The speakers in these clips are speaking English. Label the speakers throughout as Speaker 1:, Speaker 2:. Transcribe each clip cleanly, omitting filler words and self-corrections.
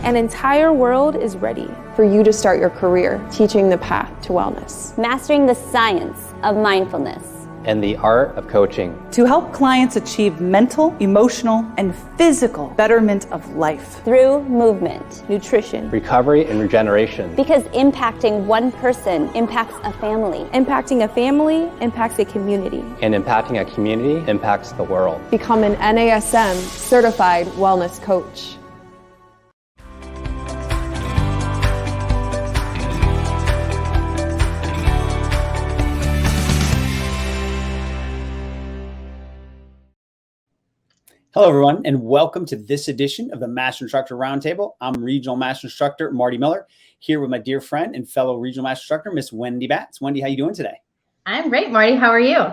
Speaker 1: An entire world is ready
Speaker 2: for you to start your career teaching the path to wellness.
Speaker 3: Mastering the science of mindfulness.
Speaker 4: And the art of coaching.
Speaker 5: To help clients achieve mental, emotional, and physical betterment of life.
Speaker 3: Through movement,
Speaker 1: nutrition,
Speaker 4: recovery, and regeneration.
Speaker 3: Because impacting one person impacts a family.
Speaker 1: Impacting a family impacts a community.
Speaker 4: And impacting a community impacts the world.
Speaker 2: Become an NASM certified wellness coach.
Speaker 6: Hello, everyone, and welcome to this edition of the Master Instructor Roundtable. I'm Regional Master Instructor Marty Miller, here with my dear friend and fellow Regional Master Instructor, Miss Wendy Batts. Wendy, how you doing today?
Speaker 7: I'm great, Marty. How are you?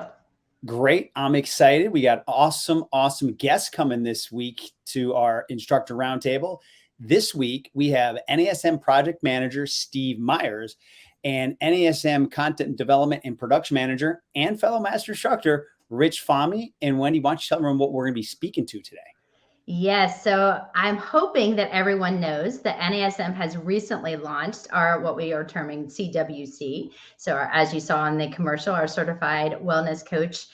Speaker 6: Great. I'm excited. We got awesome guests coming this week to our Instructor Roundtable. This week, we have NASM Project Manager Steve Myers and NASM Content Development and Production Manager and fellow Master Instructor Rich Fahmy. And Wendy, why don't you tell them what we're going to be speaking to today?
Speaker 7: Yes, so I'm hoping that everyone knows that NASM has recently launched what we are terming CWC. So as you saw in the commercial, our certified wellness coach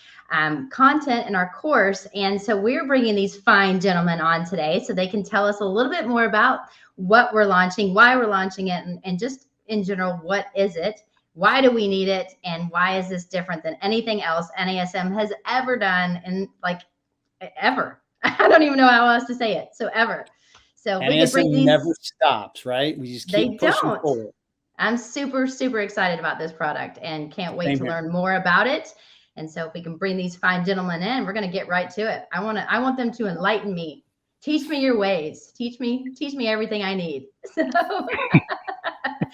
Speaker 7: content in our course. And so we're bringing these fine gentlemen on today so they can tell us a little bit more about what we're launching, why we're launching it, and just in general, what is it? Why do we need it? And why is this different than anything else NASM has ever done in ever? I don't even know how else to say it. So ever. So
Speaker 6: NASM never stops, right? We just keep pushing forward.
Speaker 7: I'm super, super excited about this product and can't wait to learn more about it. And so if we can bring these fine gentlemen in, we're going to get right to it. I want them to enlighten me. Teach me your ways. Teach me everything I need. So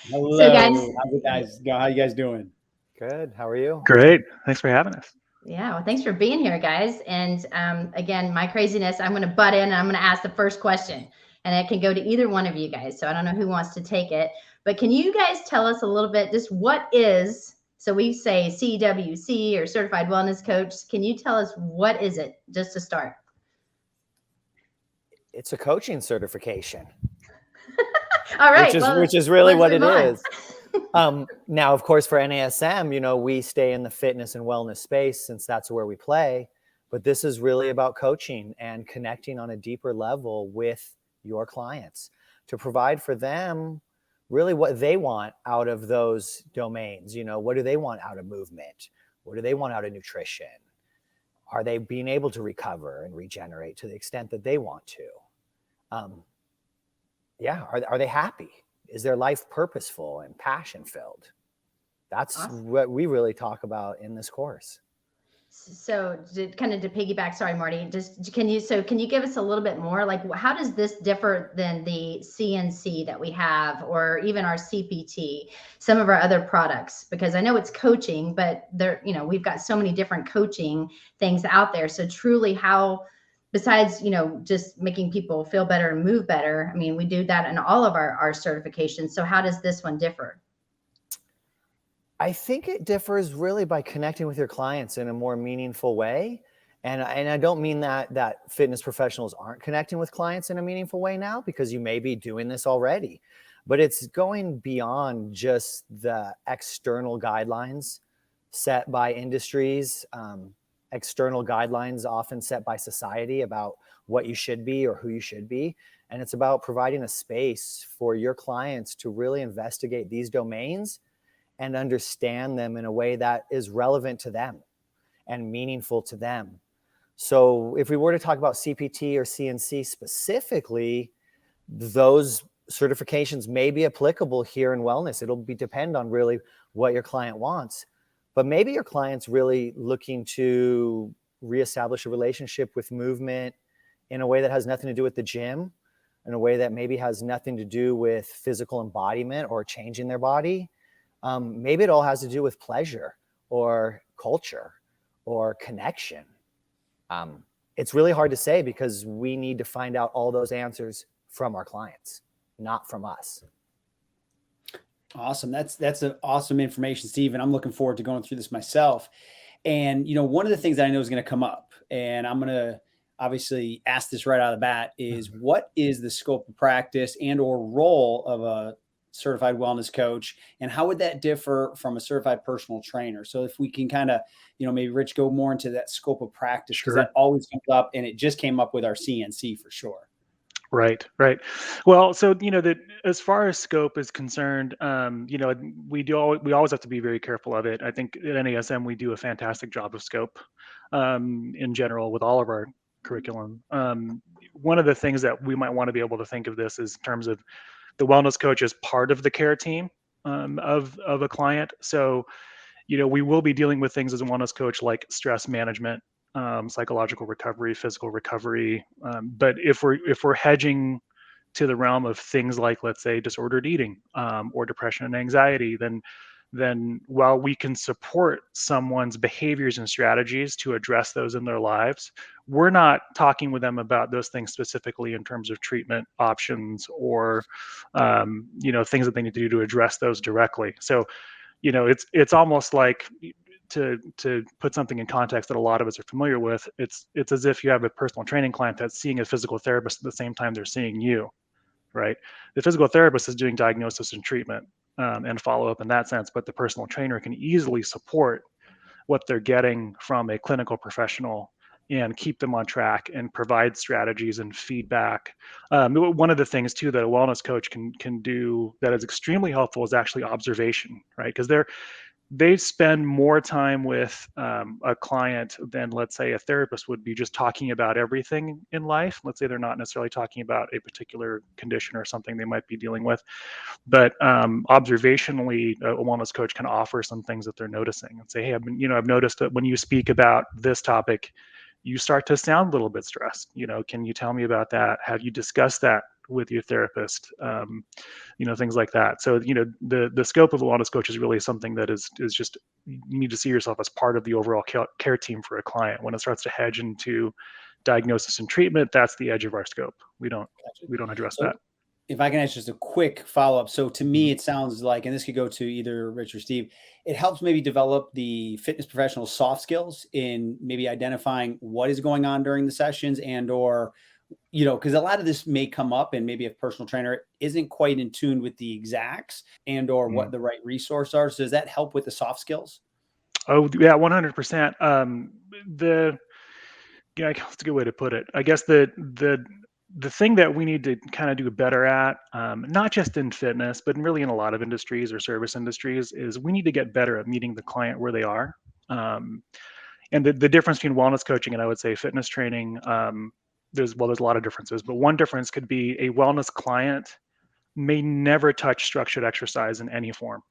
Speaker 6: hello,
Speaker 7: so guys,
Speaker 6: how you guys doing?
Speaker 4: Good. How are you?
Speaker 8: Great. Thanks for having us.
Speaker 7: Yeah, well, thanks for being here, guys. And again, my craziness, I'm going to butt in and I'm going to ask the first question, and it can go to either one of you guys. So I don't know who wants to take it, but can you guys tell us a little bit just what is, so we say CWC or Certified Wellness Coach. Can you tell us what is it just to start?
Speaker 9: It's a coaching certification.
Speaker 7: All right.
Speaker 9: Which is really what it is. Now, of course, for NASM, we stay in the fitness and wellness space since that's where we play. But this is really about coaching and connecting on a deeper level with your clients to provide for them really what they want out of those domains. What do they want out of movement? What do they want out of nutrition? Are they being able to recover and regenerate to the extent that they want to? Are they happy? Is their life purposeful and passion filled? That's awesome. What we really talk about in this course.
Speaker 7: So to piggyback, sorry, Marty, can you give us a little bit more, like how does this differ than the CNC that we have, or even our CPT, some of our other products? Because I know it's coaching, but we've got so many different coaching things out there. So truly how, besides, just making people feel better and move better, I mean, we do that in all of our certifications. So how does this one differ?
Speaker 9: I think it differs really by connecting with your clients in a more meaningful way. And I don't mean that fitness professionals aren't connecting with clients in a meaningful way now, because you may be doing this already, but it's going beyond just the external guidelines set by industries, external guidelines often set by society about what you should be or who you should be. And it's about providing a space for your clients to really investigate these domains and understand them in a way that is relevant to them and meaningful to them. So if we were to talk about CPT or CNC specifically, those certifications may be applicable here in wellness. It'll depend on really what your client wants. But maybe your client's really looking to reestablish a relationship with movement in a way that has nothing to do with the gym, in a way that maybe has nothing to do with physical embodiment or changing their body. Maybe it all has to do with pleasure or culture or connection. It's really hard to say because we need to find out all those answers from our clients, not from us.
Speaker 6: Awesome. That's an awesome information, Steve. And I'm looking forward to going through this myself. And, one of the things that I know is going to come up, and I'm going obviously ask this right out of the bat, is what is the scope of practice and or role of a certified wellness coach, and how would that differ from a certified personal trainer? So if we can kind of, maybe Rich, go more into that scope of practice, because that always comes up, and it just came up with our CNC for sure.
Speaker 8: Right. Well, so that as far as scope is concerned, we always have to be very careful of it. I think at NASM we do a fantastic job of scope in general with all of our curriculum. One of the things that we might want to be able to think of this is in terms of the wellness coach as part of the care team of a client. So, we will be dealing with things as a wellness coach like stress management, psychological recovery, physical recovery. But if we're hedging to the realm of things like, let's say, disordered eating or depression and anxiety, then while we can support someone's behaviors and strategies to address those in their lives, we're not talking with them about those things specifically in terms of treatment options or things that they need to do to address those directly. So it's almost like, to put something in context that a lot of us are familiar with, it's as if you have a personal training client that's seeing a physical therapist at the same time they're seeing you, right? The physical therapist is doing diagnosis and treatment and follow-up in that sense, but the personal trainer can easily support what they're getting from a clinical professional and keep them on track and provide strategies and feedback. One of the things too that a wellness coach can do that is extremely helpful is actually observation, right? Because they spend more time with a client than, let's say, a therapist would be just talking about everything in life. Let's say they're not necessarily talking about a particular condition or something they might be dealing with, but observationally, a wellness coach can offer some things that they're noticing and say, hey, I've noticed that when you speak about this topic, you start to sound a little bit stressed. Can you tell me about that? Have you discussed that with your therapist? Things like that. So, the scope of a wellness coach is really something that is just, you need to see yourself as part of the overall care team for a client. When it starts to hedge into diagnosis and treatment, that's the edge of our scope. We don't address that.
Speaker 6: If I can ask just a quick follow-up. So to me, it sounds like, and this could go to either Rich or Steve, it helps maybe develop the fitness professional soft skills in maybe identifying what is going on during the sessions and or, because a lot of this may come up and maybe a personal trainer isn't quite in tune with the exacts and or what the right resources are. So does that help with the soft skills?
Speaker 8: Oh yeah, 100%. That's a good way to put it. I guess the thing that we need to kind of do better at, not just in fitness, but really in a lot of industries or service industries, is we need to get better at meeting the client where they are. And the difference between wellness coaching and I would say fitness training, there's a lot of differences, but one difference could be a wellness client may never touch structured exercise in any form.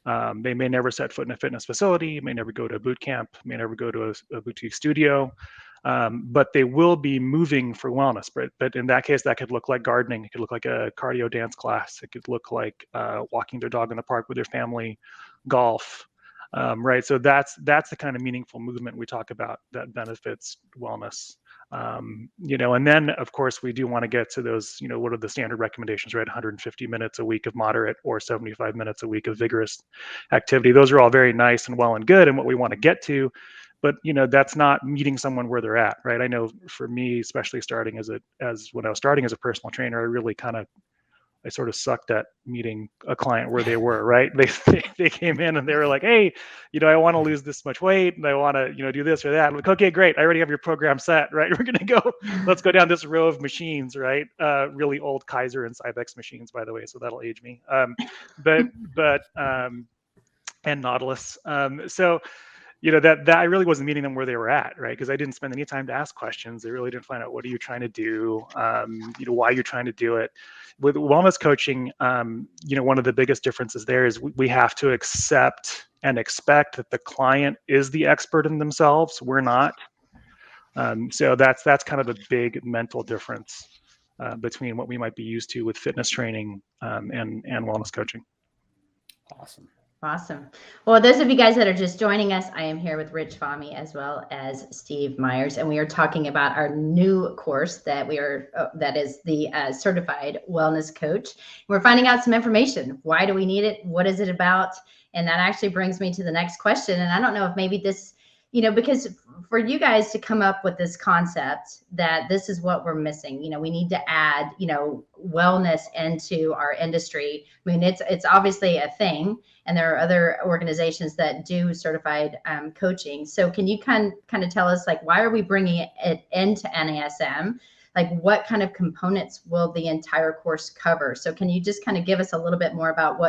Speaker 8: They may never set foot in a fitness facility, may never go to a boot camp, may never go to a boutique studio, but they will be moving for wellness. But in that case, that could look like gardening. It could look like a cardio dance class. It could look like walking their dog in the park with their family, golf. Right. So that's the kind of meaningful movement we talk about that benefits wellness. And then of course we do want to get to those, what are the standard recommendations, right? 150 minutes a week of moderate or 75 minutes a week of vigorous activity. Those are all very nice and well and good and what we want to get to, but that's not meeting someone where they're at, right? I know for me, especially starting when I was starting as a personal trainer, I really I sort of sucked at meeting a client where they were, right? They came in and they were like, hey, I want to lose this much weight and I want to, do this or that. I'm like, okay, great. I already have your program set, right? We're going to go, let's go down this row of machines, right? Really old Kaiser and Cybex machines, by the way. So that'll age me. And Nautilus. So, that I really wasn't meeting them where they were at, right? Because I didn't spend any time to ask questions. They really didn't find out what are you trying to do, why you're trying to do it. With wellness coaching, one of the biggest differences there is we have to accept and expect that the client is the expert in themselves. We're not. So that's kind of a big mental difference between what we might be used to with fitness training and wellness coaching.
Speaker 7: Awesome. Well, those of you guys that are just joining us, I am here with Rich Fahmy as well as Steve Myers, and we are talking about our new course that that is the Certified Wellness Coach. We're finding out some information. Why do we need it? What is it about? And that actually brings me to the next question. And I don't know if maybe this because for you guys to come up with this concept that this is what we're missing, we need to add, wellness into our industry. I mean, it's obviously a thing, and there are other organizations that do certified coaching. So can you kind of tell us, like, why are we bringing it into NASM? Like, what kind of components will the entire course cover? So can you just kind of give us a little bit more about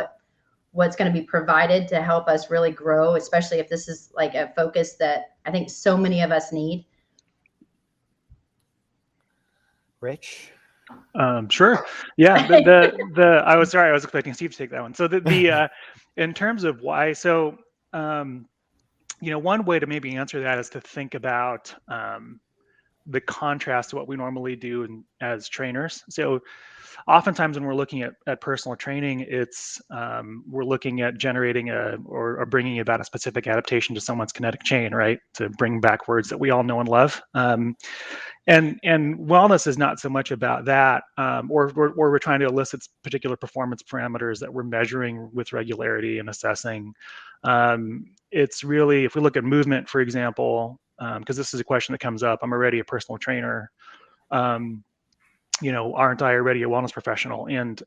Speaker 7: what's going to be provided to help us really grow, especially if this is like a focus that I think so many of us need?
Speaker 9: Rich?
Speaker 8: Sure. Yeah. I was expecting Steve to take that one. So in terms of why, so, one way to maybe answer that is to think about, the contrast to what we normally do as trainers. So oftentimes when we're looking at personal training, it's we're looking at generating or bringing about a specific adaptation to someone's kinetic chain, right? To bring back words that we all know and love. And wellness is not so much about that, or we're trying to elicit particular performance parameters that we're measuring with regularity and assessing. It's really, if we look at movement, for example, because this is a question that comes up. I'm already a personal trainer. Aren't I already a wellness professional? And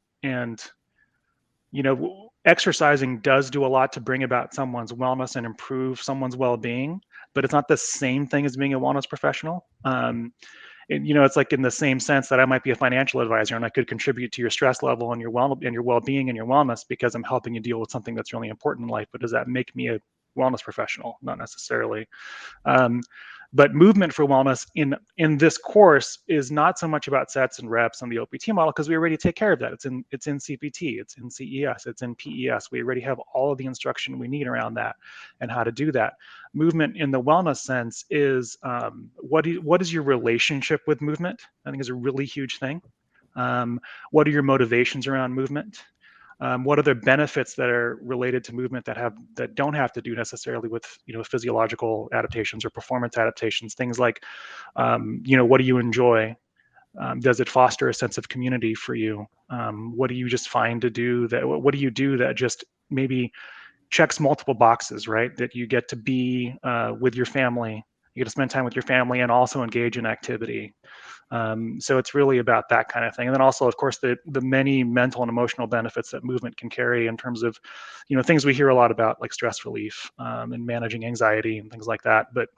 Speaker 8: exercising does do a lot to bring about someone's wellness and improve someone's well-being, but it's not the same thing as being a wellness professional. It's like in the same sense that I might be a financial advisor and I could contribute to your stress level and your well-being and your wellness because I'm helping you deal with something that's really important in life. But does that make me a wellness professional? Not necessarily. But movement for wellness in this course is not so much about sets and reps on the OPT model, because we already take care of that. It's in CPT, it's in CES, it's in PES. We already have all of the instruction we need around that and how to do that. Movement in the wellness sense is what is your relationship with movement? I think is a really huge thing. What are your motivations around movement? What are the benefits that are related to movement that don't have to do necessarily with physiological adaptations or performance adaptations? Things like what do you enjoy? Does it foster a sense of community for you? What do you just find to do what do you do that just maybe checks multiple boxes, right? That you get to be with your family, you get to spend time with your family and also engage in activity. So it's really about that kind of thing. And then also, of course, the many mental and emotional benefits that movement can carry in terms of, things we hear a lot about, like stress relief and managing anxiety and things like that. But,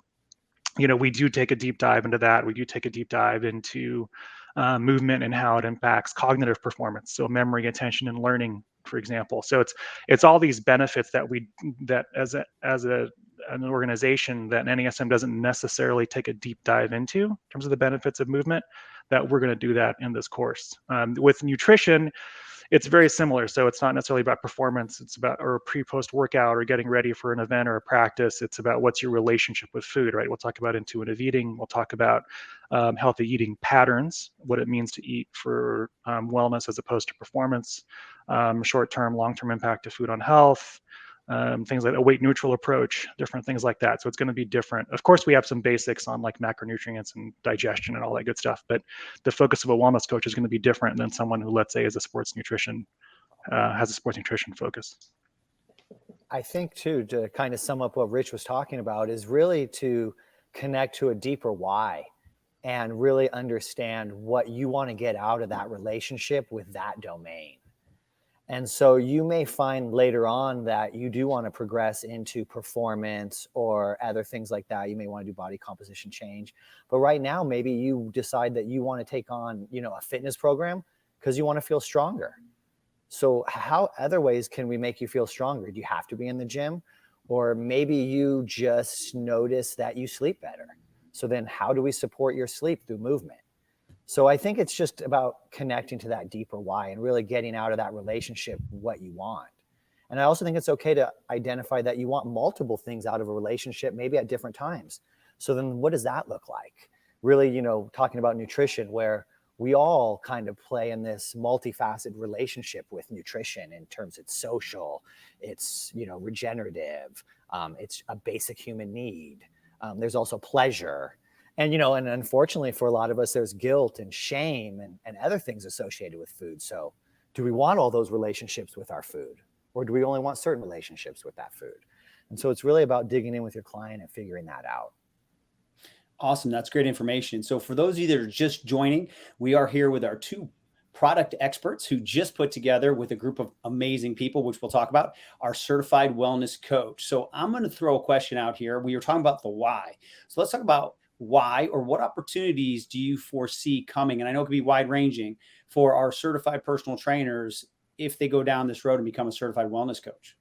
Speaker 8: we do take a deep dive into that. We do take a deep dive into movement and how it impacts cognitive performance. So memory, attention, and learning, for example. So it's all these benefits that as an organization that NASM doesn't necessarily take a deep dive into in terms of the benefits of movement, that we're going to do that in this course. With nutrition, it's very similar. So it's not necessarily about performance. It's about or pre-post workout or getting ready for an event or a practice. It's about what's your relationship with food, right? We'll talk about intuitive eating. We'll talk about healthy eating patterns, what it means to eat for wellness as opposed to performance, short-term, long-term impact of food on health, things like a weight neutral approach, different things like that. So it's going to be different. Of course, we have some basics on like macronutrients and digestion and all that good stuff, but the focus of a wellness coach is going to be different than someone who, let's say, is a sports nutrition, has a sports nutrition focus.
Speaker 9: I think too, to kind of sum up what Rich was talking about, is really to connect to a deeper why and really understand what you want to get out of that relationship with that domain. And so you may find later on that you do want to progress into performance or other things like that. You may want to do body composition change. But right now, maybe you decide that you want to take on, a fitness program because you want to feel stronger. So how other ways can we make you feel stronger? Do you have to be in the gym? Or maybe you just notice that you sleep better. So then how do we support your sleep through movement? So I think it's just about connecting to that deeper why and really getting out of that relationship what you want. And I also think it's okay to identify that you want multiple things out of a relationship, maybe at different times. So then what does that look like? Really, talking about nutrition, where we all kind of play in this multifaceted relationship with nutrition in terms it's social, it's, regenerative, it's a basic human need. There's also pleasure. And, and unfortunately for a lot of us, there's guilt and shame and other things associated with food. So do we want all those relationships with our food? Or do we only want certain relationships with that food? And so it's really about digging in with your client and figuring that out.
Speaker 6: Awesome. That's great information. So for those of you that are just joining, we are here with our two product experts who just put together, with a group of amazing people, which we'll talk about, our certified wellness coach. So I'm going to throw a question out here. We were talking about the why. So let's talk about why, or what opportunities do you foresee coming? And I know it could be wide ranging for our certified personal trainers if they go down this road and become a certified wellness coach.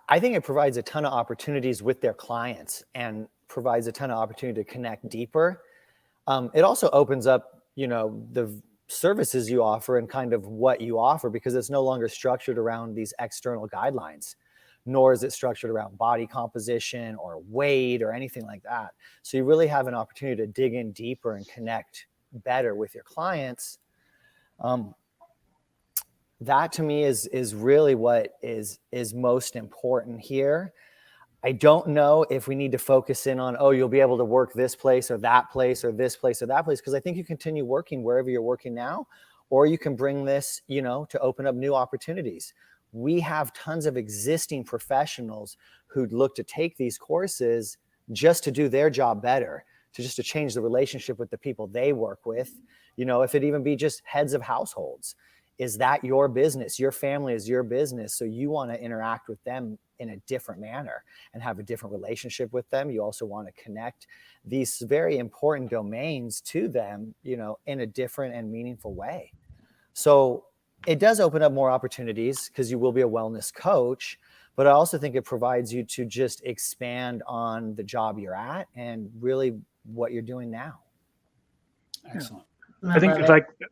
Speaker 9: I think it provides a ton of opportunities with their clients and provides a ton of opportunity to connect deeper. It also opens up, the services you offer and kind of what you offer, because it's no longer structured around these external guidelines, nor is it structured around body composition or weight or anything like that. So you really have an opportunity to dig in deeper and connect better with your clients. That to me is really what is most important here. I don't know if we need to focus in on, you'll be able to work this place or that place or this place or that place, because I think you continue working wherever you're working now, or you can bring this, to open up new opportunities. We have tons of existing professionals who'd look to take these courses just to do their job better, to change the relationship with the people they work with. If it even be just heads of households. Is that your business? Your family is your business. So you want to interact with them in a different manner and have a different relationship with them. You also want to connect these very important domains to them, in a different and meaningful way. So it does open up more opportunities because you will be a wellness coach, but I also think it provides you to just expand on the job you're at and really what you're doing now.
Speaker 6: Excellent.
Speaker 8: I think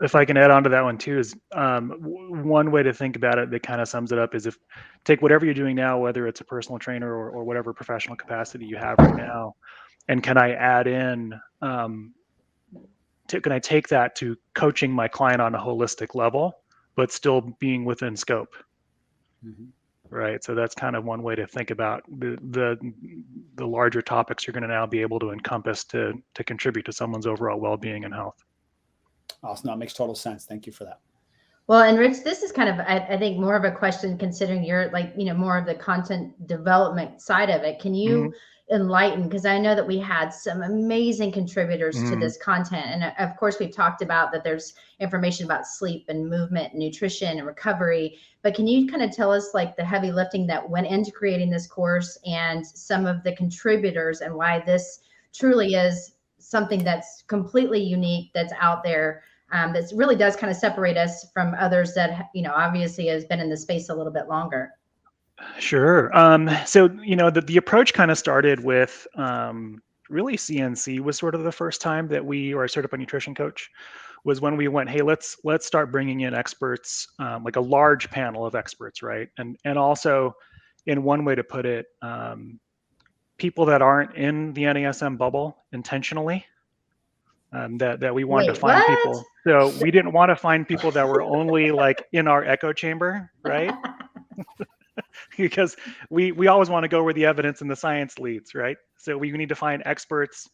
Speaker 8: if I can add on to that one too, is one way to think about it that kind of sums it up is, if take whatever you're doing now, whether it's a personal trainer or whatever professional capacity you have right now, and can I add in, can I take that to coaching my client on a holistic level, but still being within scope? Mm-hmm. Right. So that's kind of one way to think about the larger topics you're going to now be able to encompass to contribute to someone's overall well-being and health.
Speaker 6: Awesome. That makes total sense. Thank you for that.
Speaker 7: Well, and Rich, this is kind of, I think, more of a question, considering you're more of the content development side of it. Can you enlighten? Because I know that we had some amazing contributors to this content. And of course, we've talked about that there's information about sleep and movement, and nutrition and recovery. But can you kind of tell us the heavy lifting that went into creating this course and some of the contributors, and why this truly is something that's completely unique, that's out there, that really does kind of separate us from others that, obviously has been in the space a little bit longer?
Speaker 8: Sure. So, the approach kind of started with really CNC was sort of the first time that we, or a certified nutrition coach, was when we went, hey, let's start bringing in experts, like a large panel of experts, right? And also, in one way to put it, people that aren't in the NASM bubble intentionally, that we wanted to find people. So we didn't want to find people that were only in our echo chamber, right? Because we always want to go where the evidence and the science leads, right? So we need to find experts.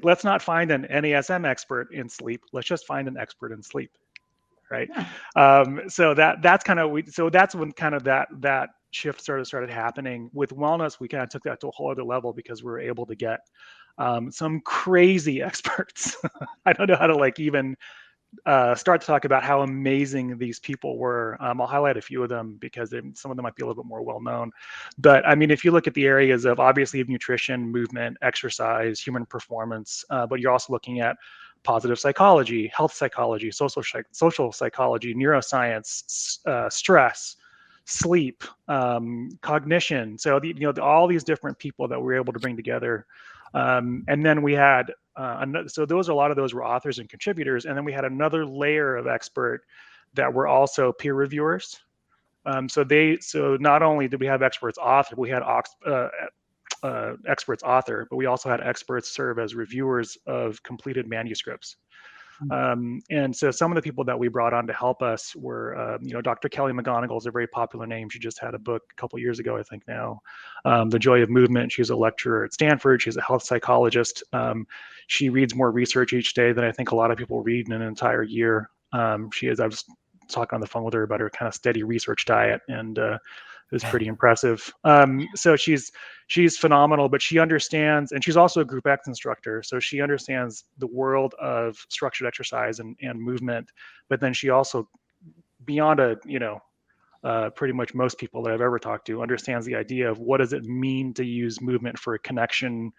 Speaker 8: Let's not find an NASM expert in sleep. Let's just find an expert in sleep, right? So that's kind of that's when kind of that shift started happening. With wellness, we kind of took that to a whole other level because we were able to get some crazy experts. I don't know how to even start to talk about how amazing these people were. I'll highlight a few of them because some of them might be a little bit more well known. But I mean, if you look at the areas of obviously nutrition, movement, exercise, human performance, but you're also looking at positive psychology, health psychology, social psychology, neuroscience, stress, sleep, cognition. So all these different people that we were able to bring together. And then we had so a lot of those were authors and contributors, and then we had another layer of expert that were also peer reviewers. So not only did we have experts author, we had experts author, but we also had experts serve as reviewers of completed manuscripts. And so some of the people that we brought on to help us were, Dr. Kelly McGonigal is a very popular name. She just had a book a couple of years ago, I think now, The Joy of Movement. She's a lecturer at Stanford. She's a health psychologist. She reads more research each day than I think a lot of people read in an entire year. She is, I was talking on the phone with her about her kind of steady research diet, and it was pretty impressive. So she's phenomenal, but she understands, and she's also a Group X instructor, so she understands the world of structured exercise and movement. But then she also, beyond pretty much most people that I've ever talked to, understands the idea of what does it mean to use movement for a connection,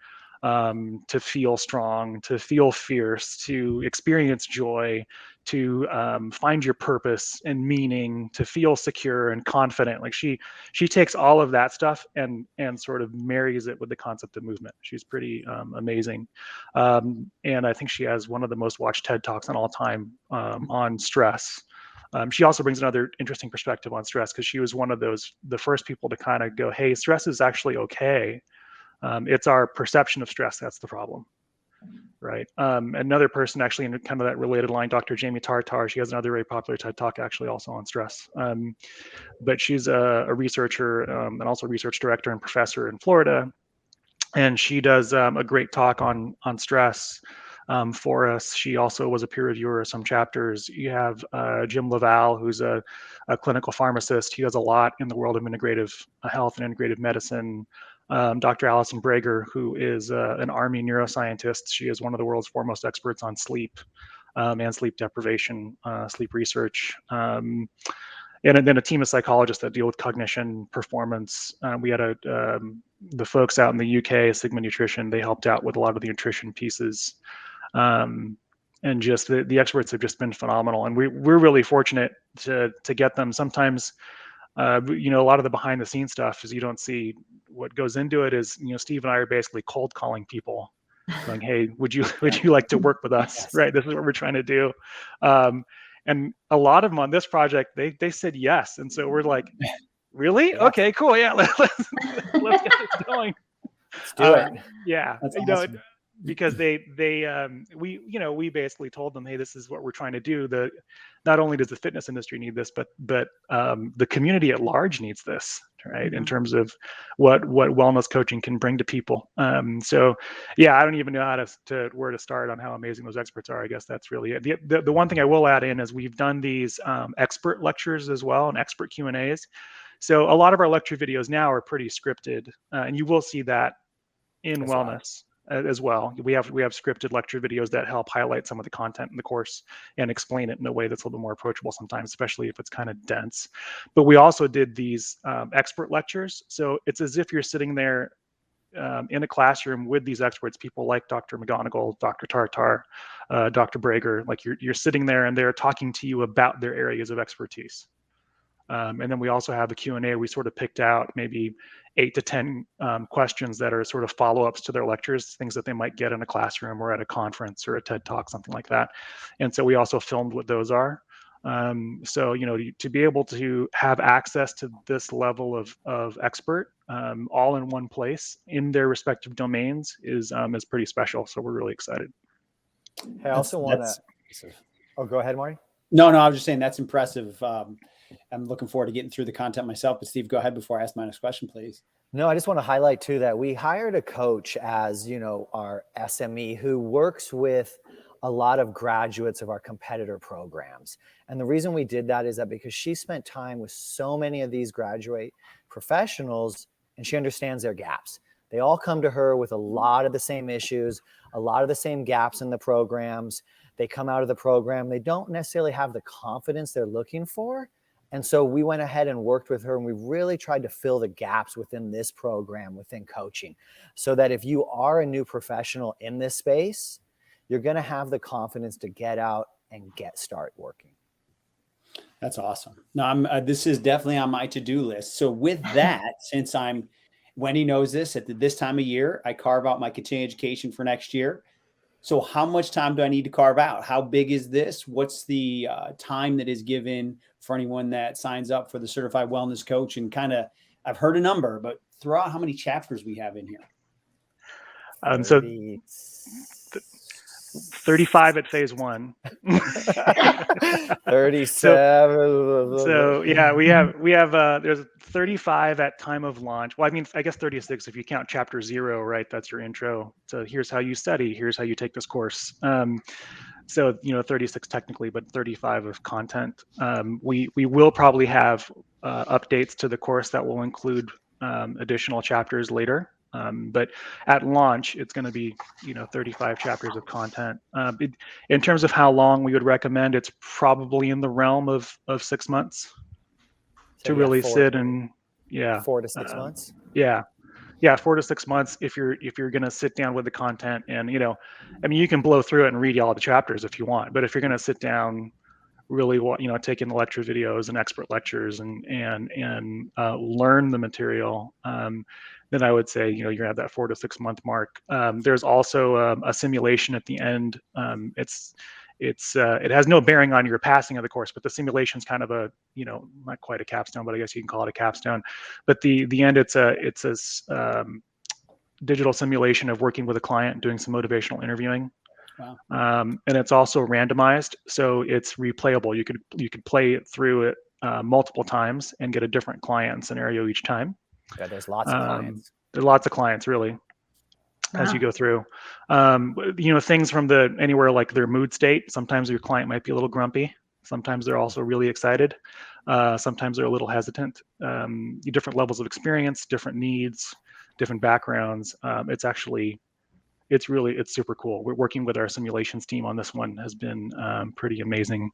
Speaker 8: to feel strong, to feel fierce, to experience joy, to find your purpose and meaning, to feel secure and confident. Like she takes all of that stuff and sort of marries it with the concept of movement. She's pretty amazing. And I think she has one of the most watched TED Talks on all time on stress. She also brings another interesting perspective on stress, because she was one of the first people to kind of go, hey, stress is actually okay. It's our perception of stress that's the problem, right? Another person actually in kind of that related line, Dr. Jamie Tartar, she has another very popular TED Talk actually also on stress. But she's a researcher and also research director and professor in Florida. And she does a great talk on stress. For us. She also was a peer reviewer of some chapters. You have Jim Laval, who's a clinical pharmacist. He does a lot in the world of integrative health and integrative medicine. Dr. Alison Brager, who is an Army neuroscientist. She is one of the world's foremost experts on sleep and sleep deprivation, sleep research. And then a team of psychologists that deal with cognition, performance. We had the folks out in the UK, Sigma Nutrition, they helped out with a lot of the nutrition pieces. And just the experts have just been phenomenal, and we're really fortunate to get them. Sometimes, a lot of the behind the scenes stuff is you don't see what goes into it. Is Steve and I are basically cold calling people, going, "Hey, would you like to work with us?" Yes. Right, this is what we're trying to do. And a lot of them on this project, they said yes, and so we're like, "Really? Yeah. Okay, cool, yeah, let's get this going."
Speaker 9: Let's do it.
Speaker 8: Yeah,
Speaker 6: that's awesome.
Speaker 8: Because we basically told them, hey, this is what we're trying to do. Not only does the fitness industry need this, but the community at large needs this, right? Mm-hmm. In terms of what wellness coaching can bring to people. So yeah, I don't even know where to start on how amazing those experts are. I guess that's really it. The one thing I will add in is we've done these expert lectures as well, and expert Q&As. So a lot of our lecture videos now are pretty scripted, and you will see that in that's wellness. Right. As well. We have scripted lecture videos that help highlight some of the content in the course and explain it in a way that's a little bit more approachable sometimes, especially if it's kind of dense. But we also did these expert lectures. So it's as if you're sitting there in a classroom with these experts, people like Dr. McGonigal, Dr. Tartar, Dr. Brager, like you're sitting there and they're talking to you about their areas of expertise. And then we also have a Q&A. We sort of picked out maybe 8 to 10 questions that are sort of follow-ups to their lectures, things that they might get in a classroom or at a conference or a TED Talk, something like that. And so we also filmed what those are. So, to be able to have access to this level of expert all in one place in their respective domains is pretty special. So we're really excited.
Speaker 9: Hey, I also want to... Oh, go ahead, Marty.
Speaker 6: No, I was just saying that's impressive. I'm looking forward to getting through the content myself, but Steve, go ahead before I ask my next question, please.
Speaker 9: No, I just want to highlight too that we hired a coach as, our SME who works with a lot of graduates of our competitor programs. And the reason we did that is that because she spent time with so many of these graduate professionals and she understands their gaps. They all come to her with a lot of the same issues, a lot of the same gaps in the programs. They come out of the program, they don't necessarily have the confidence they're looking for. And so we went ahead and worked with her and we really tried to fill the gaps within this program, within coaching, so that if you are a new professional in this space, you're going to have the confidence to get out and start working.
Speaker 6: That's awesome. No, this is definitely on my to-do list. So with that, since Wendy knows this, at this time of year, I carve out my continuing education for next year. So how much time do I need to carve out? How big is this? What's the time that is given for anyone that signs up for the Certified Wellness Coach? And I've heard a number, but throw out how many chapters we have in here.
Speaker 8: So 35 at phase 1.
Speaker 9: 37.
Speaker 8: So yeah, we have there's 35 at time of launch. Well, I mean, I guess 36 if you count chapter 0, right? That's your intro. So here's how you study. Here's how you take this course. So 36 technically, but 35 of content. We will probably have updates to the course that will include additional chapters later. But at launch, it's going to be 35 chapters of content. In terms of how long we would recommend, it's probably in the realm of 6 months to really sit and
Speaker 9: 4 to 6 months.
Speaker 8: Yeah, 4 to 6 months if you're going to sit down with the content. And you can blow through it and read all the chapters if you want, but if you're going to sit down, really take in the lecture videos and expert lectures and learn the material, then I would say you're gonna have that 4 to 6 month mark. There's also a simulation at the end. It has no bearing on your passing of the course, but the simulation is kind of a not quite a capstone, but I guess you can call it a capstone. But the end, it's a digital simulation of working with a client, doing some motivational interviewing. Wow. And it's also randomized, so it's replayable. You could play it through it multiple times and get a different client scenario each time.
Speaker 9: Yeah, there's lots of clients.
Speaker 8: There are lots of clients, really, as you go through. Things from anywhere like their mood state. Sometimes your client might be a little grumpy. Sometimes they're also really excited. Sometimes they're a little hesitant. Different levels of experience, different needs, different backgrounds. It's super cool. We're working with our simulations team on this one. Has been pretty amazing.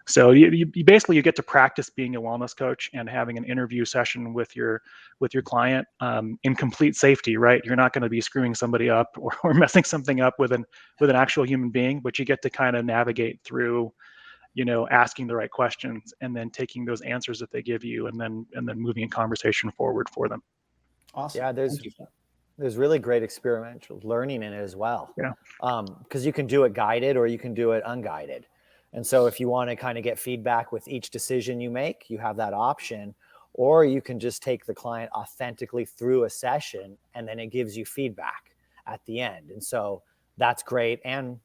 Speaker 8: So you basically get to practice being a wellness coach and having an interview session with your client in complete safety, right? You're not going to be screwing somebody up or messing something up with an actual human being, but you get to kind of navigate through, asking the right questions and then taking those answers that they give you and then moving a conversation forward for them.
Speaker 6: Awesome.
Speaker 9: Yeah, there's really great experiential learning in it as well.
Speaker 8: Yeah.
Speaker 9: Because you can do it guided or you can do it unguided. And so if you want to kind of get feedback with each decision you make, you have that option, or you can just take the client authentically through a session and then it gives you feedback at the end. And so that's great and,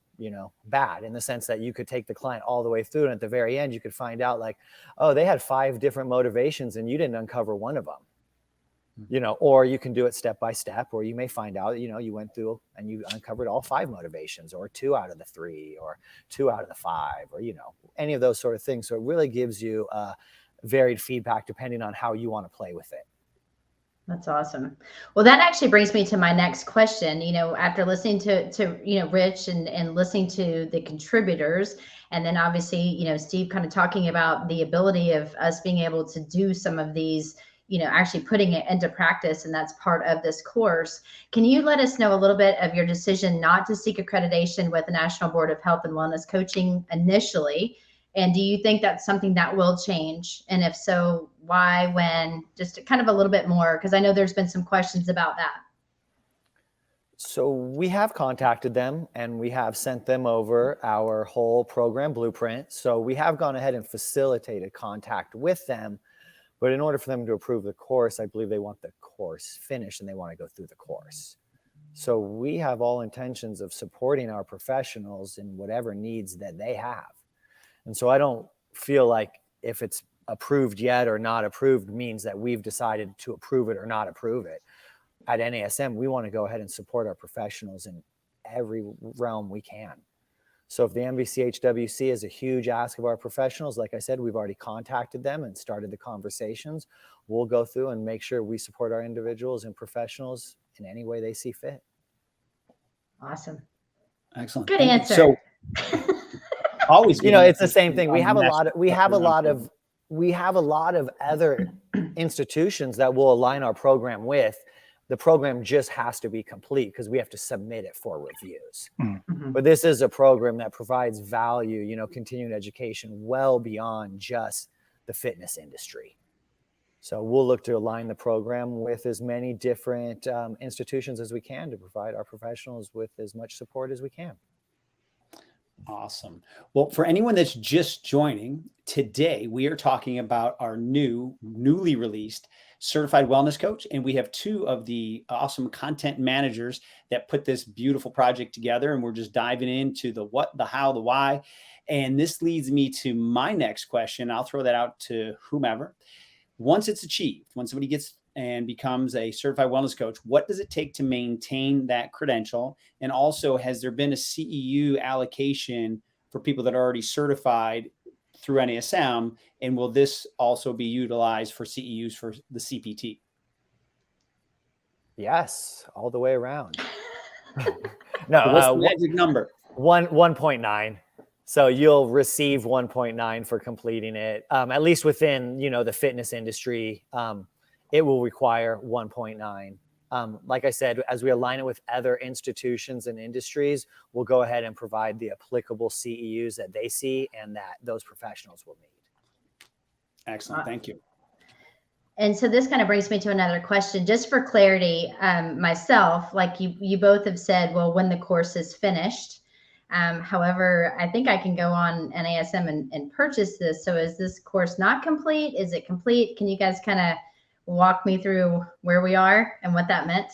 Speaker 9: bad in the sense that you could take the client all the way through and at the very end, you could find out like, oh, they had 5 different motivations and you didn't uncover one of them. Or you can do it step by step, or you may find out, you went through and you uncovered all 5 motivations or 2 out of the 3 or 2 out of the 5 or, any of those sort of things. So it really gives you varied feedback depending on how you want to play with it.
Speaker 7: That's awesome. Well, that actually brings me to my next question. After listening to Rich and listening to the contributors, and then obviously, Steve kind of talking about the ability of us being able to do some of these, actually putting it into practice, and that's part of this course. Can you let us know a little bit of your decision not to seek accreditation with the National Board of Health and Wellness Coaching initially? And do you think that's something that will change? And if so, why, when? Just kind of a little bit more, because I know there's been some questions about that.
Speaker 9: So we have contacted them and we have sent them over our whole program blueprint. So we have gone ahead and facilitated contact with them. But in order for them to approve the course, I believe they want the course finished and they want to go through the course. So we have all intentions of supporting our professionals in whatever needs that they have. And so I don't feel like if it's approved yet or not approved means that we've decided to approve it or not approve it. At NASM, we want to go ahead and support our professionals in every realm we can. So if the NBCHWC is a huge ask of our professionals, like I said, we've already contacted them and started the conversations. We'll go through and make sure we support our individuals and professionals in any way they see fit.
Speaker 7: Awesome.
Speaker 6: Excellent.
Speaker 7: Good answer.
Speaker 6: So always,
Speaker 9: it's the same thing. We have a lot of other institutions that will align our program with. The program just has to be complete because we have to submit it for reviews. Mm-hmm. But this is a program that provides value, continuing education well beyond just the fitness industry. So we'll look to align the program with as many different institutions as we can to provide our professionals with as much support as we can.
Speaker 6: Awesome. Well, for anyone that's just joining, today we are talking about our newly released certified wellness coach. And we have 2 of the awesome content managers that put this beautiful project together. And we're just diving into the what, the how, the why. And this leads me to my next question. I'll throw that out to whomever. Once it's achieved, when somebody gets and becomes a certified wellness coach, what does it take to maintain that credential? And also, has there been a CEU allocation for people that are already certified through NASM? And will this also be utilized for CEUs for the CPT?
Speaker 9: Yes, all the way around.
Speaker 6: So
Speaker 9: No,
Speaker 6: what's the magic number?
Speaker 9: 1.9. So you'll receive 1.9 for completing it. At least within, the fitness industry, it will require 1.9. Like I said, as we align it with other institutions and industries, we'll go ahead and provide the applicable CEUs that they see and that those professionals will need.
Speaker 6: Excellent. Thank you.
Speaker 7: And so this kind of brings me to another question, just for clarity, myself, like you both have said, well, when the course is finished. However, I think I can go on NASM and purchase this. So is this course not complete? Is it complete? Can you guys kind of walk me through where we are and what that meant?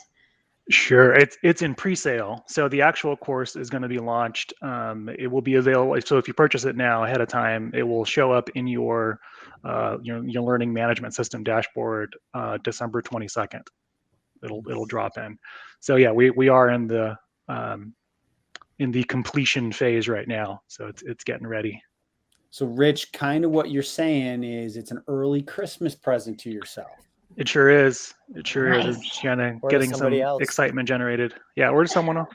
Speaker 8: Sure. It's in pre-sale. So the actual course is going to be launched. It will be available. So if you purchase it now ahead of time, it will show up in your learning management system dashboard December 22nd. It'll drop in. So yeah, we are in the completion phase right now. So it's getting ready.
Speaker 6: So Rich, kind of what you're saying is it's an early Christmas present to yourself.
Speaker 8: It sure is. It sure
Speaker 7: Nice.
Speaker 8: is. It's kind of
Speaker 9: Or to
Speaker 8: getting some
Speaker 9: somebody else.
Speaker 8: excitement generated. Yeah, or to someone else.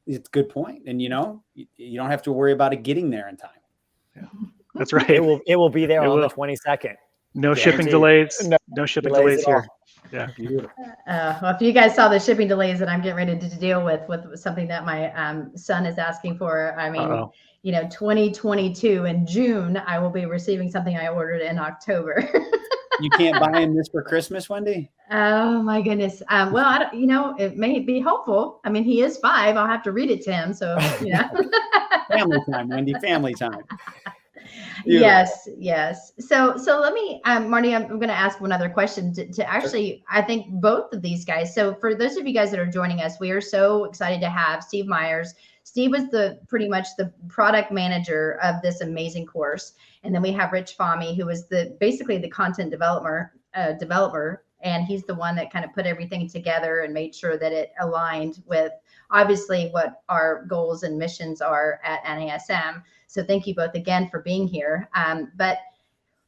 Speaker 6: It's a good point. And you don't have to worry about it getting there in time.
Speaker 8: Yeah, that's right.
Speaker 9: It will be there
Speaker 8: It
Speaker 9: on
Speaker 8: will.
Speaker 9: the 22nd.
Speaker 8: No shipping
Speaker 9: Guaranteed.
Speaker 8: delays. No shipping delays
Speaker 9: at all.
Speaker 8: here. Yeah.
Speaker 6: Beautiful.
Speaker 7: Well, if you guys saw the shipping delays that I'm getting ready to deal with something that my son is asking for, I mean,
Speaker 8: Uh-oh.
Speaker 7: 2022 in June, I will be receiving something I ordered in October.
Speaker 6: You can't buy him this for Christmas, Wendy?
Speaker 7: Oh my goodness. Well, I don't, it may be helpful. I mean, he is 5. I'll have to read it to him. So,
Speaker 6: Family time, Wendy, family time.
Speaker 7: Yes. So let me, Marty, I'm going to ask one other question to actually, I think both of these guys. So for those of you guys that are joining us, we are so excited to have Steve Myers. Steve was pretty much the product manager of this amazing course. And then we have Rich Fahmy, who is basically the content developer. And he's the one that kind of put everything together and made sure that it aligned with obviously what our goals and missions are at NASM. So thank you both again for being here. But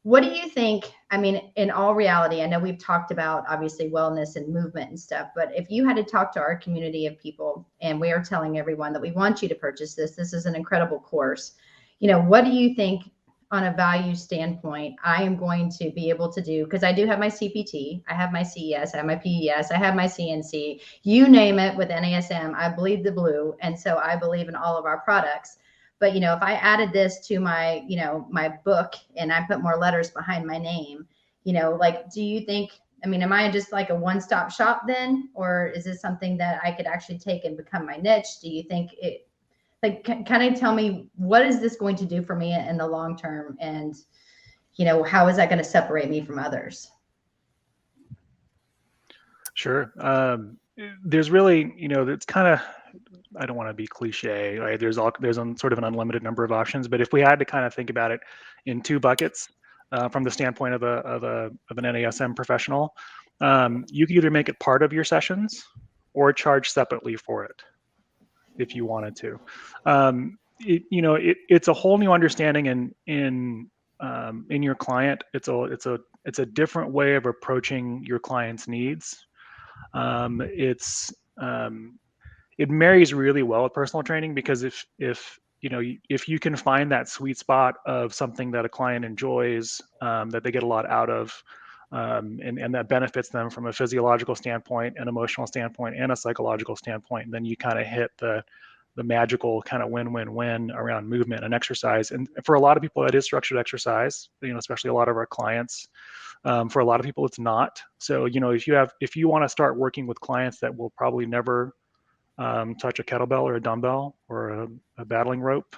Speaker 7: what do you think? I mean, in all reality, I know we've talked about obviously wellness and movement and stuff, but if you had to talk to our community of people, and we are telling everyone that we want you to purchase this is an incredible course. What do you think on a value standpoint I am going to be able to do? Because I do have my CPT, I have my CES, I have my PES, I have my CNC, you name it. With NASM, I bleed the blue. And so I believe in all of our products. But, if I added this to my, my book and I put more letters behind my name, do you think, am I just like a one-stop shop then? Or is this something that I could actually take and become my niche? Do you think it, kind of tell me, what is this going to do for me in the long term? And, how is that going to separate me from others?
Speaker 8: Sure. There's really, it's kind of, I don't want to be cliche, right? There's sort of an unlimited number of options, but if we had to kind of think about it in 2 buckets, from the standpoint of an NASM professional, you could either make it part of your sessions or charge separately for it if you wanted to. It's a whole new understanding in your client. It's a different way of approaching your client's needs. It marries really well with personal training, because if you can find that sweet spot of something that a client enjoys, that they get a lot out of, and that benefits them from a physiological standpoint, an emotional standpoint, and a psychological standpoint, then you kind of hit the magical kind of win-win-win around movement and exercise. And for a lot of people, that is structured exercise, especially a lot of our clients. For a lot of people, it's not. So, if you want to start working with clients that will probably never touch a kettlebell or a dumbbell or a battling rope,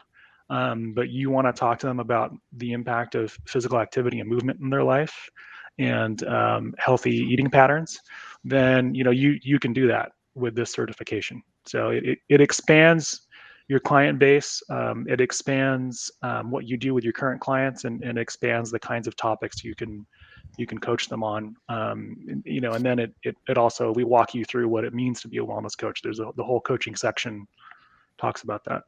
Speaker 8: but you want to talk to them about the impact of physical activity and movement in their life and healthy eating patterns, then you can do that with this certification. So it expands your client base, it expands what you do with your current clients, and expands the kinds of topics you can coach them on, and then it also, we walk you through what it means to be a wellness coach. There's the whole coaching section talks about that.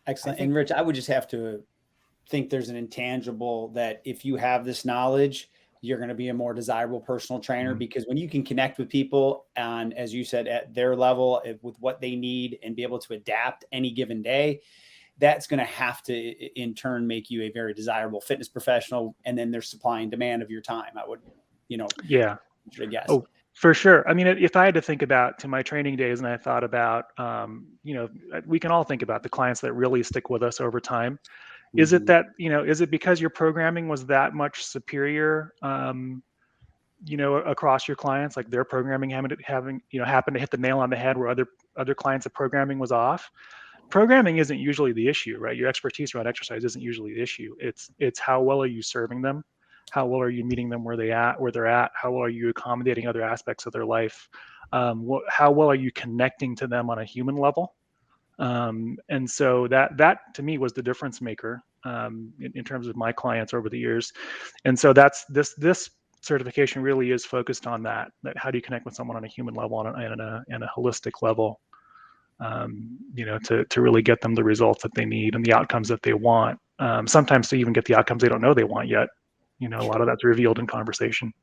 Speaker 6: Excellent. And Rich, I would just have to think there's an intangible that if you have this knowledge, you're going to be a more desirable personal trainer, because when you can connect with people and, as you said, at their level with what they need and be able to adapt any given day, that's going to have to in turn make you a very desirable fitness professional. And then there's supply and demand of your time. I would, I guess.
Speaker 8: Oh, for sure. I mean, if I had to think about to my training days and I thought about, we can all think about the clients that really stick with us over time. Is it that, is it because your programming was that much superior, across your clients, like their programming happened to hit the nail on the head where other clients' of programming was off? Programming isn't usually the issue, right? Your expertise around exercise isn't usually the issue. It's how well are you serving them? How well are you meeting them where they're at? How well are you accommodating other aspects of their life? How well are you connecting to them on a human level? And so that to me was the difference maker in terms of my clients over the years. And so that's this certification really is focused on that how do you connect with someone on a human level and a holistic level, to really get them the results that they need and the outcomes that they want. Sometimes to even get the outcomes they don't know they want yet. A lot of that's revealed in conversation.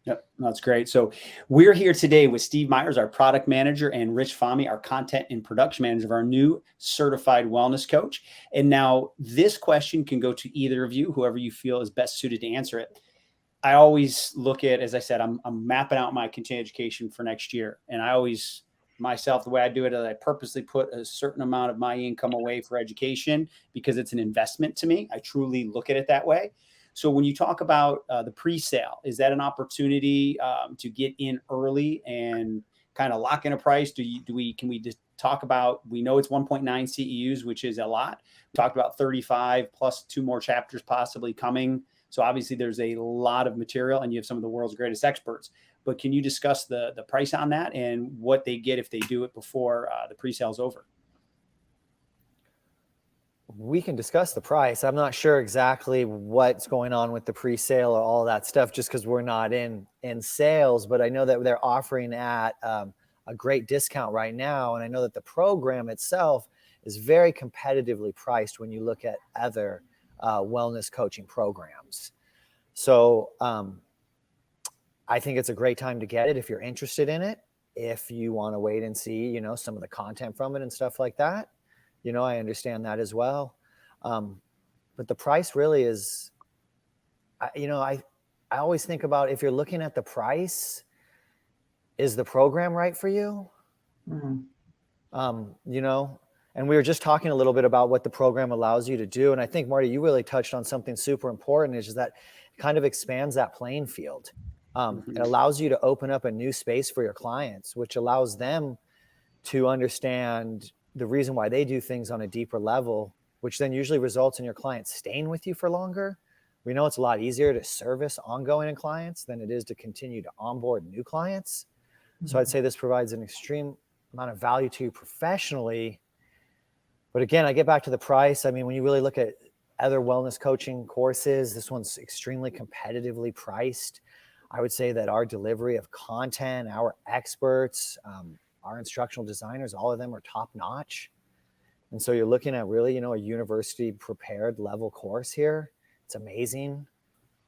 Speaker 6: Yep, that's great. So we're here today with Steve Myers, our product manager, and Rich Fahmy, our content and production manager of our new certified wellness coach. And now this question can go to either of you, whoever you feel is best suited to answer it. I always look at, as I said, I'm mapping out my continuing education for next year. And I always, myself, the way I do it is I purposely put a certain amount of my income away for education because it's an investment to me. I truly look at it that way. So when you talk about the pre-sale, is that an opportunity to get in early and kind of lock in a price? Can we just talk about, we know it's 1.9 CEUs, which is a lot. We talked about 35 plus 2 more chapters possibly coming. So obviously there's a lot of material and you have some of the world's greatest experts, but can you discuss the price on that and what they get if they do it before the pre-sale is over?
Speaker 9: We can discuss the price. I'm not sure exactly what's going on with the pre-sale or all that stuff, just because we're not in sales, but I know that they're offering at a great discount right now. And I know that the program itself is very competitively priced when you look at other wellness coaching programs. So I think it's a great time to get it if you're interested in it. If you want to wait and see, some of the content from it and stuff like that, I understand that as well. But the price really is, I always think about, if you're looking at the price, is the program right for you? And we were just talking a little bit about what the program allows you to do. And I think, Marty, you really touched on something super important, is that it kind of expands that playing field. It allows you to open up a new space for your clients, which allows them to understand the reason why they do things on a deeper level, which then usually results in your clients staying with you for longer. We know it's a lot easier to service ongoing clients than it is to continue to onboard new clients. So I'd say this provides an extreme amount of value to you professionally. But again, I get back to the price. I mean, when you really look at other wellness coaching courses, this one's extremely competitively priced. I would say that our delivery of content, our experts, our instructional designers, all of them are top notch. And so you're looking at really, a university prepared level course here. It's amazing.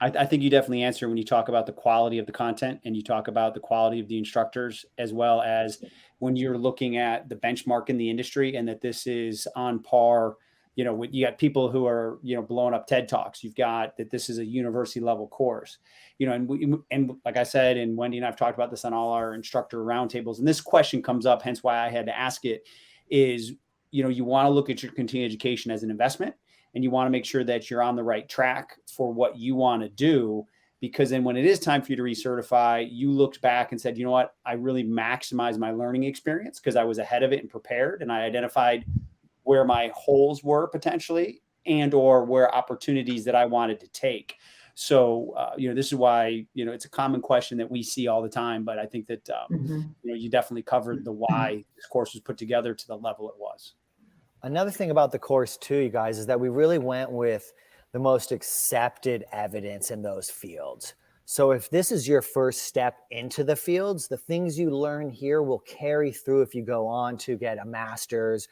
Speaker 6: I think you definitely answer when you talk about the quality of the content and you talk about the quality of the instructors, as well as when you're looking at the benchmark in the industry, and that this is on par. You got people who are, blowing up TED Talks. You've got that this is a university level course, and like I said, and Wendy and I've talked about this on all our instructor roundtables. And this question comes up, hence why I had to ask it, is, you want to look at your continuing education as an investment, and you want to make sure that you're on the right track for what you want to do. Because then when it is time for you to recertify, you looked back and said, you know what, I really maximized my learning experience because I was ahead of it and prepared, and I identified where my holes were potentially and or where opportunities that I wanted to take. So, this is why, it's a common question that we see all the time, but I think that, you definitely covered the why this course was put together to the level it was.
Speaker 9: Another thing about the course too, you guys, is that we really went with the most accepted evidence in those fields. So if this is your first step into the fields, the things you learn here will carry through if you go on to get a master's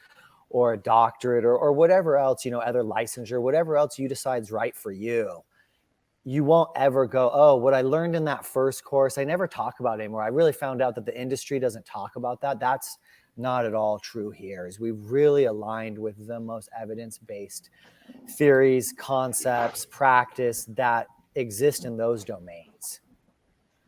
Speaker 9: or a doctorate or whatever else, other licensure, whatever else you decide is right for you. You won't ever go, oh, what I learned in that first course, I never talk about it anymore. I really found out that the industry doesn't talk about that. That's not at all true here. Is we've really aligned with the most evidence-based theories, concepts, practice that exist in those domains.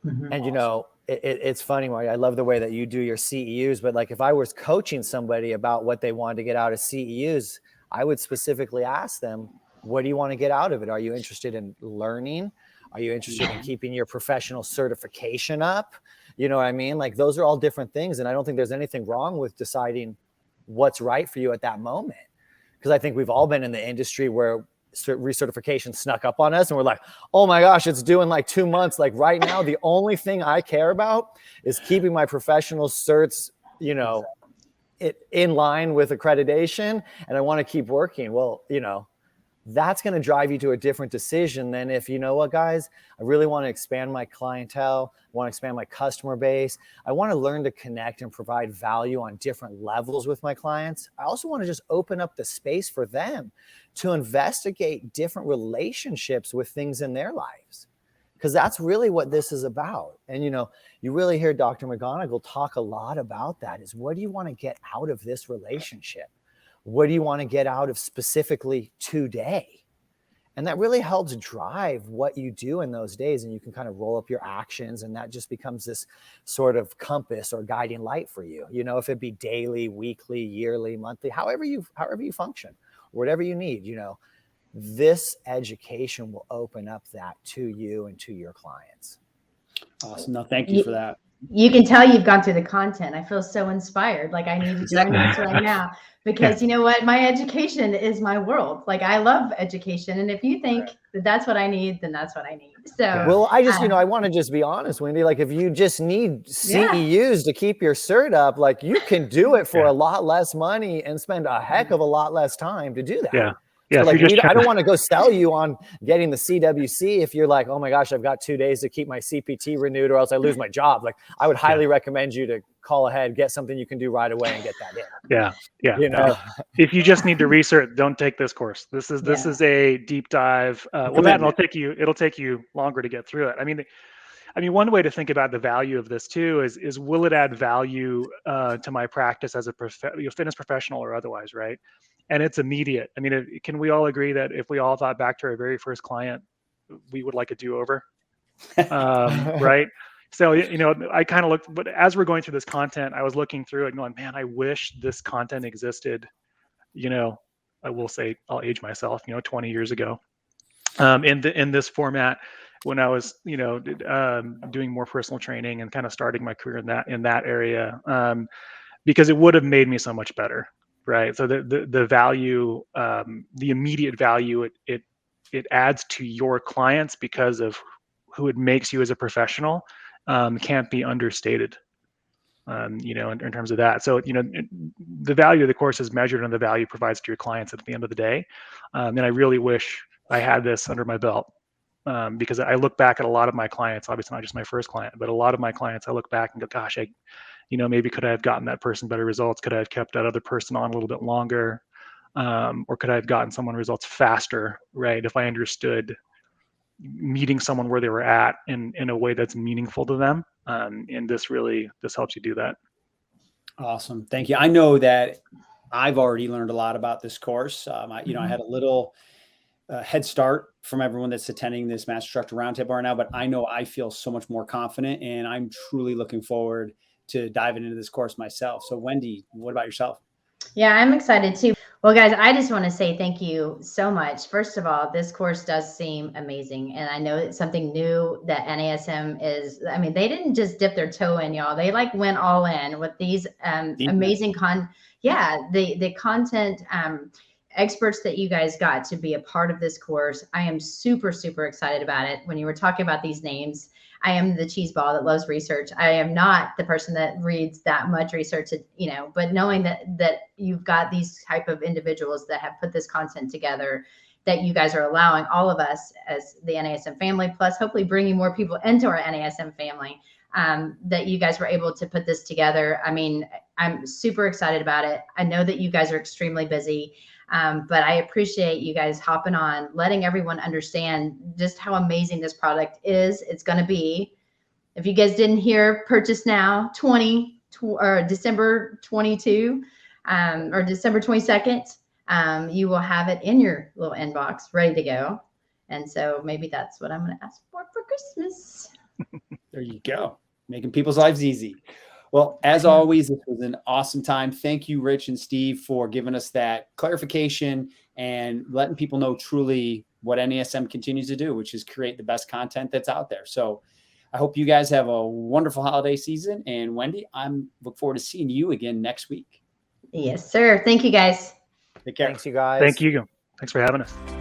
Speaker 9: Mm-hmm. And, it's funny, Marty, I love the way that you do your CEUs, but like if I was coaching somebody about what they wanted to get out of CEUs, I would specifically ask them, what do you want to get out of it? Are you interested in learning? Are you interested in keeping your professional certification up? You know what I mean? Like those are all different things. And I don't think there's anything wrong with deciding what's right for you at that moment. Because I think we've all been in the industry where recertification snuck up on us and we're like, oh my gosh, it's due in like 2 months. Like right now, the only thing I care about is keeping my professional certs, in line with accreditation. And I want to keep working. Well, that's going to drive you to a different decision than if, you know what, guys, I really want to expand my clientele, want to expand my customer base. I want to learn to connect and provide value on different levels with my clients. I also want to just open up the space for them to investigate different relationships with things in their lives. Because that's really what this is about. And, you really hear Dr. McGonigal talk a lot about that is what do you want to get out of this relationship? What do you want to get out of specifically today? And that really helps drive what you do in those days. And you can kind of roll up your actions and that just becomes this sort of compass or guiding light for you. If it be daily, weekly, yearly, monthly, however you function, whatever you need, this education will open up that to you and to your clients.
Speaker 6: Awesome. No, thank you for that.
Speaker 7: You can tell you've gone through the content. I feel so inspired. Like I need to join this right now because you know what? My education is my world. Like I love education. And if you think that that's what I need, then that's what I need. So,
Speaker 9: well, I just, I want to just be honest, Wendy, like if you just need CEUs to keep your cert up, like you can do it for a lot less money and spend a heck of a lot less time to do that.
Speaker 8: Yeah.
Speaker 9: So like, I don't want to go sell you on getting the CWC if you're like, oh my gosh, I've got 2 days to keep my CPT renewed or else I lose my job. Like I would highly recommend you to call ahead, get something you can do right away and get that in.
Speaker 8: Yeah. If you just need to research, don't take this course. This is a deep dive. It'll take you longer to get through it. I mean, one way to think about the value of this too is will it add value to my practice as a fitness professional or otherwise, right? And it's immediate. I mean, can we all agree that if we all thought back to our very first client, we would like a do-over, right? So, I kind of looked, but as we're going through this content, I was looking through it and going, man, I wish this content existed, I will say, I'll age myself, 20 years ago, in this format when I was, doing more personal training and kind of starting my career in that area, because it would have made me so much better. Right. So the value, the immediate value it adds to your clients because of who it makes you as a professional can't be understated, in terms of that. So, the value of the course is measured on the value it provides to your clients at the end of the day. And I really wish I had this under my belt because I look back at a lot of my clients, obviously not just my first client, but a lot of my clients, I look back and go, gosh, maybe could I have gotten that person better results? Could I have kept that other person on a little bit longer? Or could I have gotten someone results faster, right? If I understood meeting someone where they were at in a way that's meaningful to them. And this helps you do that.
Speaker 6: Awesome. Thank you. I know that I've already learned a lot about this course. I had a little head start from everyone that's attending this Master Instructor Roundtable right now, but I know I feel so much more confident and I'm truly looking forward to diving into this course myself. So Wendy, what about yourself?
Speaker 7: Yeah, I'm excited too. Well, guys, I just want to say thank you so much. First of all, this course does seem amazing. And I know it's something new that NASM is, they didn't just dip their toe in, y'all. They went all in with these amazing the content experts that you guys got to be a part of this course. I am super, super excited about it. When you were talking about these names, I am the cheese ball that loves research. I am not the person that reads that much research, but knowing that you've got these type of individuals that have put this content together that you guys are allowing all of us as the NASM family, plus hopefully bringing more people into our NASM family, that you guys were able to put this together. I mean, I'm super excited about it. I know that you guys are extremely busy, but I appreciate you guys hopping on, letting everyone understand just how amazing this product is. It's going to be, if you guys didn't hear, purchase now, December 22 or December 22nd. You will have it in your little inbox ready to go. And so maybe that's what I'm going to ask for Christmas.
Speaker 6: There you go. Making people's lives easy. Well, as always, this was an awesome time. Thank you, Rich and Steve, for giving us that clarification and letting people know truly what NASM continues to do, which is create the best content that's out there. So I hope you guys have a wonderful holiday season. And Wendy, I'm look forward to seeing you again next week.
Speaker 7: Yes, sir. Thank you, guys.
Speaker 6: Take care.
Speaker 9: Thanks, you guys.
Speaker 8: Thank you. Thanks for having us.